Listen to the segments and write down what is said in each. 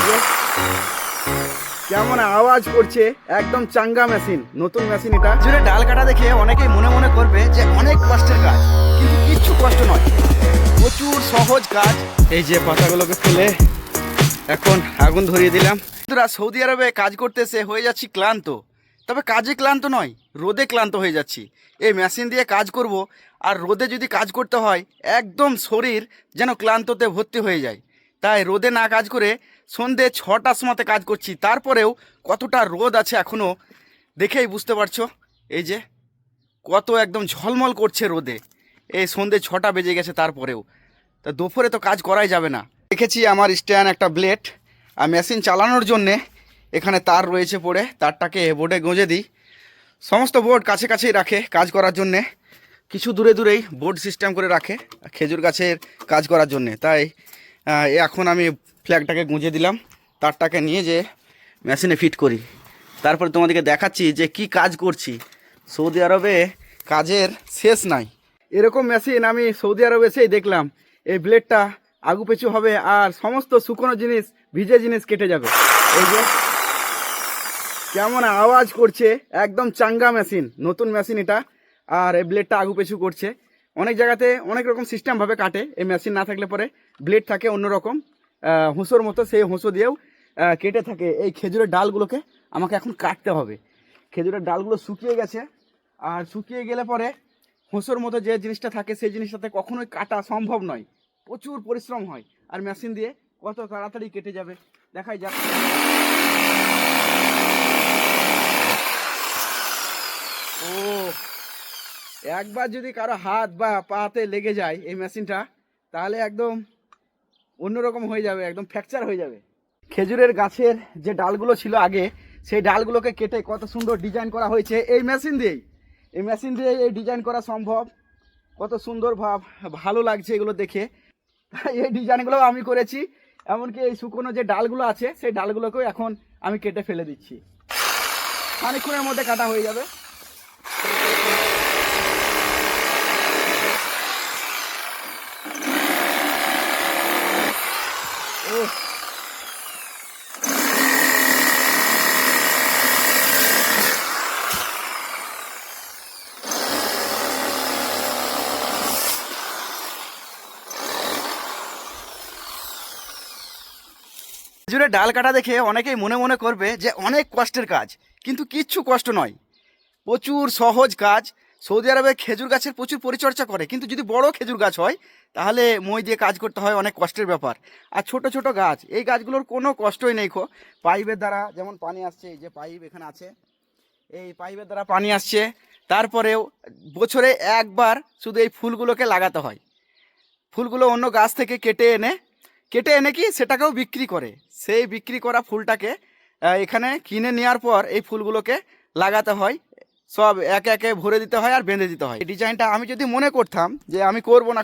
যে কেমন আওয়াজ করছে, একদম চাঙ্গা মেশিন, নতুন মেশিন এটা। জুড়ে ডাল কাটা দেখে অনেকেই মনে মনে করবে যে অনেক কষ্টের কাজ, কিন্তু কিচ্ছু কষ্ট নয়, প্রচুর সহজ কাজ। এই যে পাতাগুলোকে ফেলে এখন আগুন ধরিয়ে দিলাম। বন্ধুরা, সৌদি আরবে কাজ করতে এসে হয়ে যাচ্ছি ক্লান্ত, তবে কাজে ক্লান্ত নয়, রোদে ক্লান্ত হয়ে যাচ্ছি। এই মেশিন দিয়ে কাজ করব, আর রোদে যদি কাজ করতে হয় একদম শরীর যেন ক্লান্ততে ভর্তি হয়ে যায়। তাই রোদে না কাজ করে সন্ধ্যে 6টার সময়তে কাজ করছি। তারপরেও কতটা রোদ আছে এখনও দেখেই বুঝতে পারছো। এই যে কত একদম ঝলমল করছে রোদে। এই সন্ধ্যে 6টা বেজে গেছে, তারপরেও তা দুপুরে তো কাজ করাই যাবে না। দেখেছি আমার স্ট্যান্ড একটা ব্লেড, আর মেশিন চালানোর জন্যে এখানে তার রয়েছে পড়ে, তারটাকে বোর্ডে গুঁজে দিই। সমস্ত বোর্ড কাছে কাছেই রাখে কাজ করার জন্যে, কিছু দূরে দূরেই বোর্ড সিস্টেম করে রাখে খেজুর গাছের কাজ করার জন্যে। তাই এখন আমি ফ্ল্যাগটাকে গুঁজে দিলাম, তারটাকে নিয়ে যে মেশিনে ফিট করি। তারপরে তোমাদেরকে দেখাচ্ছি যে কি কাজ করছি। সৌদি আরবে কাজের শেষ নাই। এরকম মেশিন আমি সৌদি আরবে এসেই দেখলাম। এই ব্লেডটা আগু পেছু হবে আর সমস্ত শুকনো জিনিস, ভিজে জিনিস কেটে যাবে। এই যে কেমন আওয়াজ করছে, একদম চাঙ্গা মেশিন, নতুন মেশিন এটা। আর এই ব্লেডটা আগু পেছু করছে। অনেক জায়গাতে অনেক রকম সিস্টেমভাবে কাটে, এই মেশিন না থাকলে পরে ব্লেড থাকে অন্যরকম হুঁসোর মতো, সেই হুঁসো দিয়েও কেটে থাকে। এই খেজুরের ডালগুলোকে আমাকে এখন কাটতে হবে। খেজুরের ডালগুলো শুকিয়ে গেছে, আর শুকিয়ে গেলে পরে হুঁসোর মতো যে জিনিসটা থাকে সেই জিনিসটাতে কখনোই কাটা সম্ভব নয়, প্রচুর পরিশ্রম হয়। আর মেশিন দিয়ে কত তাড়াতাড়ি কেটে যাবে দেখাই যাক। ও, একবার যদি কারো হাত বা পাতে লেগে যায় এই মেশিনটা, তাহলে একদম অন্যরকম হয়ে যাবে, একদম ফ্র্যাকচার হয়ে যাবে। খেজুরের গাছের যে ডালগুলো ছিল আগে, সেই ডালগুলোকে কেটে কত সুন্দর ডিজাইন করা হয়েছে এই মেশিন দিয়েই। এই মেশিন দিয়ে এই ডিজাইন করা সম্ভব। কত সুন্দর ভালো লাগছে এগুলো দেখে। এই ডিজাইনগুলো আমি করেছি। এমনকি এই শুকনো যে ডালগুলো আছে সেই ডালগুলোকেও এখন আমি কেটে ফেলে দিচ্ছি। খানিকক্ষণের মধ্যে কাটা হয়ে যাবে। ও, খেজুরের ডাল কাটা দেখে অনেকেই মনে মনে করবে যে অনেক কষ্টের কাজ, কিন্তু কিচ্ছু কষ্ট নয়, প্রচুর সহজ কাজ। সৌদি আরবে খেজুর গাছের প্রচুর পরিচর্যা করে, কিন্তু যদি বড় খেজুর গাছ হয় তাহলে মই দিয়ে কাজ করতে হয়, অনেক কষ্টের ব্যাপার। আর ছোট ছোট গাছ, এই গাছগুলোর কোনো কষ্টই নেই। পাইপের দ্বারা যেমন পানি আসছে, এই যে পাইপ এখানে আছে, এই পাইপের দ্বারা পানি আসছে। তারপরেও বছরে একবার শুধু এই ফুলগুলোকে লাগাতে হয়। ফুলগুলো অন্য গাছ থেকে কেটে এনে কি সেটাকেও বিক্রি করে। সেই বিক্রি করা ফুলটাকে এখানে কিনে নেওয়ার পর এই ফুলগুলোকে লাগাতে হয়, সব একে একে ভরে দিতে হয় আর বেঁধে দিতে হয়। এই ডিজাইনটা আমি যদি মনে করতাম যে আমি করবো না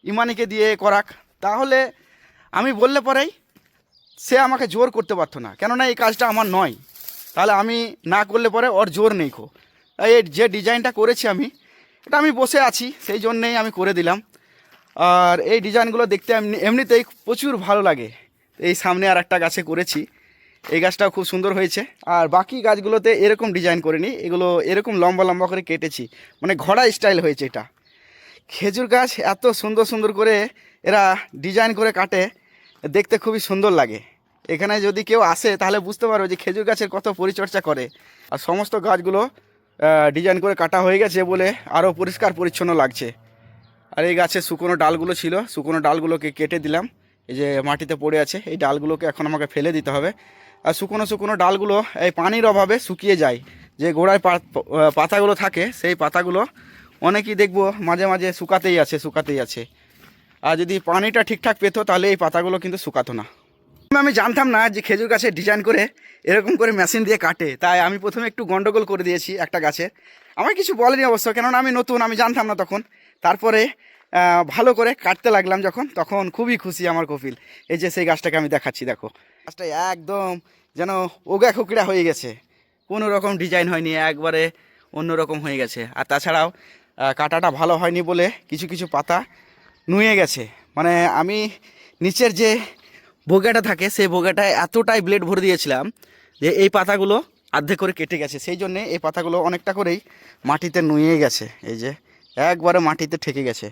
ইমানিকে দিয়ে করাক, তাহলে আমি বললে পরেই সে আমাকে জোর করতে পারতো না, কেননা এই কাজটা আমার নয়। তাহলে আমি না করলে পরে ওর জোর নেই। এই যে ডিজাইনটা করেছি আমি, এটা আমি বসে আছি সেই জন্যেই আমি করে দিলাম। আর এই ডিজাইনগুলো দেখতে এমনিতেই প্রচুর ভালো লাগে। এই সামনে আর একটা গাছে করেছি, এই গাছটাও খুব সুন্দর হয়েছে। আর বাকি গাছগুলোতে এরকম ডিজাইন করিনি, এগুলো এরকম লম্বা লম্বা করে কেটেছি, মানে ঘোড়া স্টাইল হয়েছে এটা। খেজুর গাছ এত সুন্দর সুন্দর করে এরা ডিজাইন করে কাটে, দেখতে খুবই সুন্দর লাগে। এখানে যদি কেউ আসে তাহলে বুঝতে পারো যে খেজুর গাছের কত পরিচর্যা করে। আর সমস্ত গাছগুলো ডিজাইন করে কাটা হয়ে গেছে বলে আরও পরিষ্কার পরিচ্ছন্ন লাগছে। আর এই গাছের শুকনো ডালগুলো ছিল, শুকনো ডালগুলোকে কেটে দিলাম। এই যে মাটিতে পড়ে আছে, এই ডালগুলোকে এখন আমাকে ফেলে দিতে হবে। আর শুকনো শুকনো ডালগুলো এই পানির অভাবে শুকিয়ে যায়। যে গোড়ায় পাতাগুলো থাকে সেই পাতাগুলো অনেকেই দেখবো মাঝে মাঝে শুকাতেই আছে। আর যদি পানিটা ঠিকঠাক পেতো তাহলে এই পাতাগুলো কিন্তু শুকাতো না। আমি জানতাম না যে খেজুর গাছের ডিজাইন করে এরকম করে মেশিন দিয়ে কাটে, তাই আমি প্রথমে একটু গন্ডগোল করে দিয়েছি একটা গাছের। আমার কিছু বলেনি অবশ্য, কেননা আমি নতুন, আমি জানতাম না তখন। তারপরে ভালো করে কাটতে লাগলাম তখন খুবই খুশি আমার কপিল। এই যে সেই গাছটাকে আমি দেখাচ্ছি, দেখো গাছটা একদম যেন ওগা খুকড়া হয়ে গেছে, কোনো রকম ডিজাইন হয়নি, একবারে অন্যরকম হয়ে গেছে। আর তাছাড়াও কাটাটা ভালো হয়নি বলে কিছু কিছু পাতা নুয়ে গেছে। মানে আমি নিচের যে বোগাটা থাকে, সেই বোগাটায় এতটাই ব্লেড ভরে দিয়েছিলাম যে এই পাতাগুলো আর্ধেক করে কেটে গেছে। সেই জন্যে এই পাতাগুলো অনেকটা করেই মাটিতে নুয়ে গেছে, এই যে একবারে মাটিতে ঠেকে গেছে।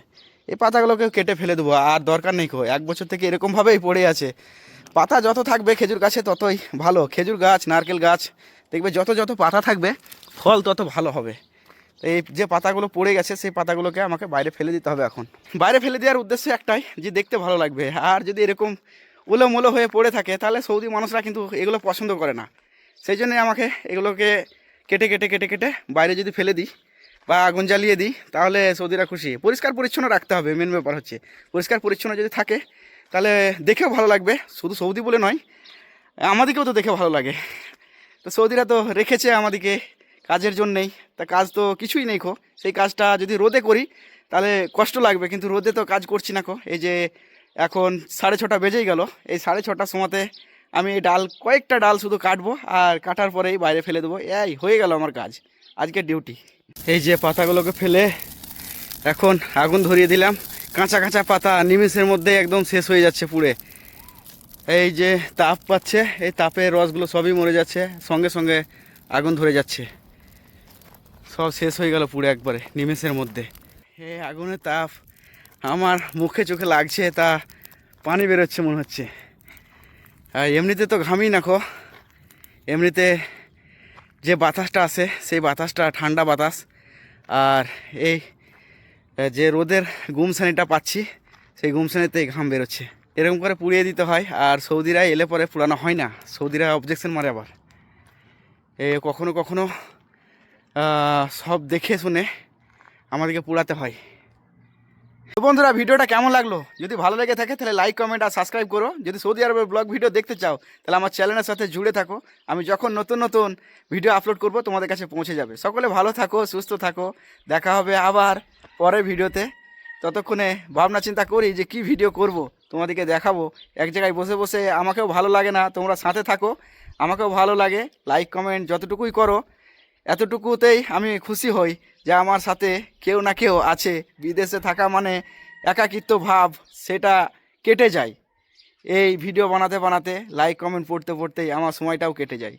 এই পাতাগুলোকে কেটে ফেলে দেবো, আর দরকার নেই। 1 বছর থেকে এরকমভাবেই পড়ে আছে। পাতা যত থাকবে খেজুর গাছে ততই ভালো। খেজুর গাছ, নারকেল গাছ দেখবে যত যত পাতা থাকবে ফল তত ভালো হবে। এই যে পাতাগুলো পড়ে গেছে সেই পাতাগুলোকে আমাকে বাইরে ফেলে দিতে হবে। এখন বাইরে ফেলে দেওয়ার উদ্দেশ্য একটাই, যে দেখতে ভালো লাগবে। আর যদি এরকম উলোমুলো হয়ে পড়ে থাকে তাহলে সৌদি মানুষরা কিন্তু এগুলো পছন্দ করে না। সেই জন্যে আমাকে এগুলোকে কেটে কেটে কেটে কেটে বাইরে যদি ফেলে দিই বা আগুন জ্বালিয়ে দিই তাহলে সৌদিরা খুশি। পরিষ্কার পরিচ্ছন্ন রাখতে হবে, মেন ব্যাপার হচ্ছে পরিষ্কার পরিচ্ছন্ন যদি থাকে তাহলে দেখেও ভালো লাগবে। শুধু সৌদি বলে নয়, আমাদেরকেও তো দেখে ভালো লাগে। তো সৌদিরা তো রেখেছে আমাদেরকে কাজের জন্যেই, তা কাজ তো কিছুই নেই খো। সেই কাজটা যদি রোদে করি তাহলে কষ্ট লাগবে, কিন্তু রোদে তো কাজ করছি না খো। এই যে এখন 6:30 বেজেই গেল, এই 6:30 সময়তে আমি এই ডাল, কয়েকটা ডাল শুধু কাটবো, আর কাটার পরেই বাইরে ফেলে দেবো। এই হয়ে গেল আমার কাজ, আজকের ডিউটি। এই যে পাতাগুলোকে ফেলে এখন আগুন ধরিয়ে দিলাম। কাঁচা কাঁচা পাতা নিমেষের মধ্যে একদম শেষ হয়ে যাচ্ছে পুড়ে। এই যে তাপ পাচ্ছে, এই তাপের রসগুলো সবই মরে যাচ্ছে, সঙ্গে সঙ্গে আগুন ধরে যাচ্ছে। সব শেষ হয়ে গেল পুরো একবারে নিমেষের মধ্যে। এই আগুনের তাপ আমার মুখে চোখে লাগছে, তা পানি বেরোচ্ছে মনে হচ্ছে। আর এমনিতে তো ঘামি না খো, এমনিতে যে বাতাসটা আসে সেই বাতাসটা ঠান্ডা বাতাস। আর এই যে রোদের গুমসানিটা পাচ্ছি সেই গুমসানিতেই ঘাম বেরোচ্ছে। এরকম করে পুড়িয়ে দিতে হয়, আর সৌদিরা এলে পরে পুরানো হয় না। সৌদিরা অবজেকশন মারে আবার। কখনো কখনো সব দেখে শুনে আমাদেরকে পুড়াতে হয়। তো বন্ধুরা, ভিডিওটা কেমন লাগলো? যদি ভালো লেগে থাকে তাহলে লাইক, কমেন্ট আর সাবস্ক্রাইব করো। যদি সৌদি আরবের ব্লগ ভিডিও দেখতে চাও তাহলে আমার চ্যানেলের সাথে জুড়ে থাকো। আমি যখন নতুন নতুন ভিডিও আপলোড করব তোমাদের কাছে পৌঁছে যাবে। সকলে ভালো থাকো, সুস্থ থাকো। দেখা হবে আবার পরের ভিডিওতে। ততক্ষণে ভাবনা চিন্তা করি যে কি ভিডিও করব, তোমাদেরকে দেখাবো। এক জায়গায় বসে বসে আমাকেও ভালো লাগে না, তোমরা সাথে থাকো, আমাকেও ভালো লাগে। লাইক কমেন্ট যতটুকুই করো এতটুকুতেই আমি খুশি হই যে আমার সাথে কেউ না কেউ আছে। বিদেশে থাকা মানে একাকিত্ব ভাব সেটা কেটে যায়। এই ভিডিও বানাতে বানাতে, লাইক কমেন্ট পড়তে পড়তেই আমার সময়টাও কেটে যায়।